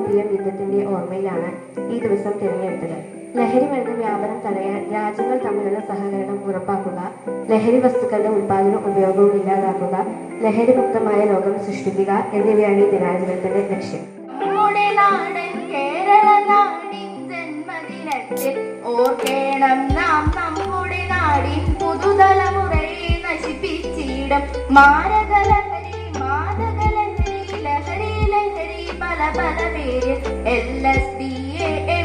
PM യുദ്ധത്തിന്റെ ഓർമ്മയിലാണ് ഈ ദിവസം തിരഞ്ഞെടുത്തത്. ലഹരി മരുന്ന് വ്യാപനം തടയാൻ രാജ്യങ്ങൾ തമ്മിലുള്ള സഹകരണം ഉറപ്പാക്കുക, ലഹരി വസ്തുക്കളുടെ ഉൽപാദനവും ഉപയോഗവും ഇല്ലാതാക്കുക, ലഹരി മുക്തമായ ലോകം സൃഷ്ടിക്കുക എന്നിവയാണ് ഈ ദിനാചരണത്തിന്റെ ലക്ഷ്യം. ഓർക്കേണം നാം നമ്മുടെ നാടിൻ പുതുതലമുറയെ നശിപ്പിച്ചിടും മാരക ലഹരി, മാദക ലഹരി, ലഹരി ലഹരി പല പല പേര്. LSD,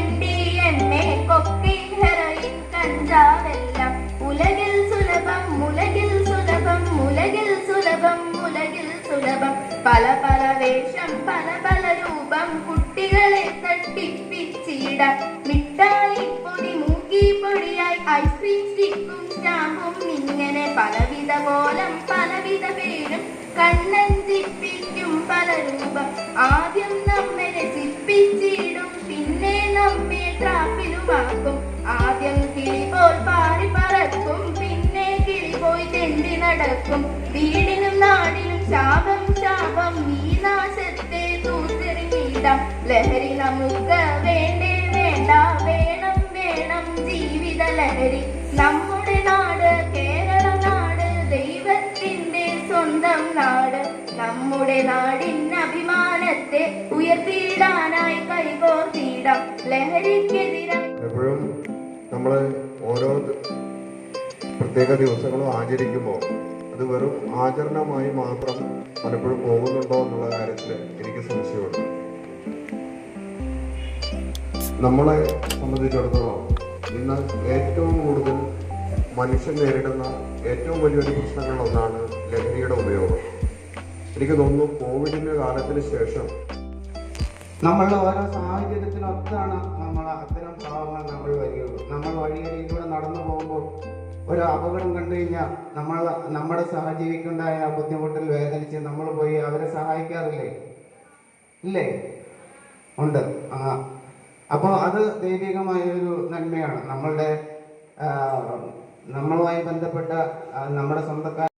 MDMA, കൊക്കൈൻ, ഹെറോയിൻ, കഞ്ചാവെല്ലാം ഉലകിൽ സുലഭം, ഉലകിൽ സുലഭം, ഉലകിൽ സുലഭം, ഉലകിൽ സുലഭം. പല പല വേഷം, പല പല രൂപം, കുട്ടികളെ തട്ടിപ്പിച്ചിടാൻ മിഠായി പൊടി, മൂക്കി പൊടിയായി, ഐസ്ക്രീം സ്റ്റിക്കും സ്റ്റാമ്പും, ഇങ്ങനെ പലവിധ കോലം, പലവിധ പേരും, കണ്ണഞ്ചിപ്പിക്കും പല രൂപം. ആദ്യം നമ്മെ രസിപ്പിച്ചിടും, പിന്നെ നമ്മെ ട്രാപ്പിലുമാക്കും. ആദ്യം കിളി പോൽ പാറി പറക്കും, പിന്നെ കിളി പോയി തെണ്ടി നടക്കും. വീടിനും നാടിനും ശാപം ശാപം, ഈ നാശത്തെ തൂത്തെറിഞ്ഞിടാം. ലഹരി നമുക്ക് വേണ്ടേ വേണ്ട, വേണം വേണം ജീവിത ലഹരി. നമ്മുടെ നാട് കേരള നാട്, ദൈവത്തിന്റെ സ്വന്തം നാട്. നമ്മുടെ നാടിൻ അഭിമാനത്തെ ഉയർത്തിയിടാനായി കൈകോർത്തിടാം ലഹരിക്കെതിരായി. എപ്പോഴും നമ്മൾ ഓരോ പ്രത്യേക ദിവസങ്ങളും ആചരിക്കുമ്പോൾ അത് വെറും ആചരണമായി മാത്രം പലപ്പോഴും പോകുന്നുണ്ടോ എന്നുള്ള കാര്യത്തിൽ എനിക്ക് സംശയമുണ്ട്. നമ്മളെ സംബന്ധിച്ചിടത്തോളം ഇന്ന് ഏറ്റവും കൂടുതൽ മനുഷ്യൻ നേരിടുന്ന ഏറ്റവും വലിയൊരു പ്രശ്നങ്ങളിലൊന്നാണ് ലഹരിയുടെ ഉപയോഗം. എനിക്ക് തോന്നുന്നു കോവിഡിൻ്റെ കാലത്തിന് ശേഷം നമ്മളുടെ ഓരോ സാഹചര്യത്തിനൊത്താണ് നമ്മൾ അത്തരം ഭാവങ്ങൾ നമ്മൾ വരികയുള്ളൂ. നമ്മൾ വഴിയരികിലൂടെ നടന്നു പോകുമ്പോൾ ഒരു അപകടം കണ്ടു കഴിഞ്ഞാൽ നമ്മുടെ സഹജീവിക്കുണ്ടായ ബുദ്ധിമുട്ടിൽ വേദനിച്ച് നമ്മൾ പോയി അവരെ സഹായിക്കാറില്ലേ? ഇല്ലേ? ഉണ്ട്. അപ്പോൾ അത് ദൈവികമായ ഒരു നന്മയാണ്. നമ്മളുമായി ബന്ധപ്പെട്ട നമ്മുടെ സ്വന്തക്കാർ